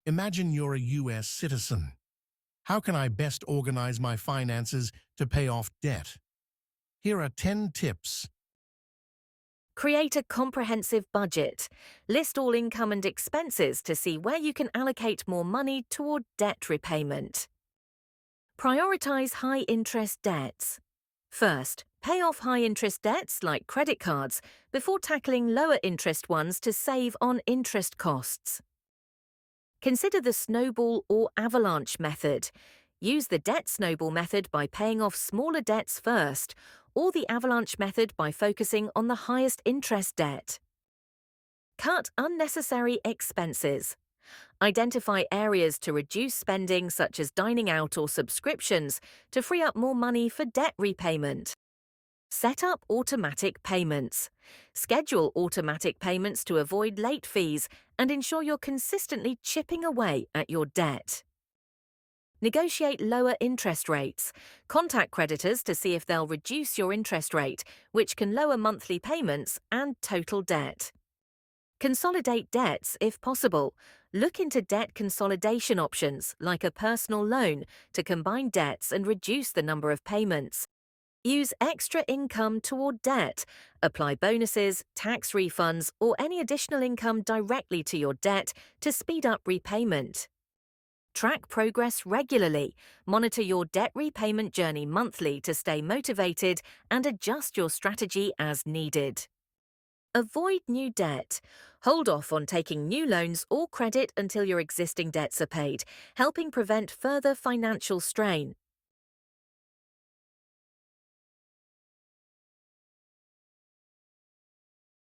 Imagine you're a US citizen. How can I best organize my finances to pay off debt? Here are 10 tips. Create a comprehensive budget. List all income and expenses to see where you can allocate more money toward debt repayment. Prioritize high-interest debts. First, pay off high-interest debts like credit cards before tackling lower-interest ones to save on interest costs. Consider the snowball or avalanche method. Use the debt snowball method by paying off smaller debts first, or the avalanche method by focusing on the highest interest debt. Cut unnecessary expenses. Identify areas to reduce spending such as dining out or subscriptions to free up more money for debt repayment. Set up automatic payments. Schedule automatic payments to avoid late fees and ensure you're consistently chipping away at your debt. Negotiate lower interest rates. Contact creditors to see if they'll reduce your interest rate, which can lower monthly payments and total debt. Consolidate debts if possible. Look into debt consolidation options, like a personal loan, to combine debts and reduce the number of payments. Use extra income toward debt. Apply bonuses, tax refunds, or any additional income directly to your debt to speed up repayment. Track progress regularly. Monitor your debt repayment journey monthly to stay motivated and adjust your strategy as needed. Avoid new debt. Hold off on taking new loans or credit until your existing debts are paid, helping prevent further financial strain.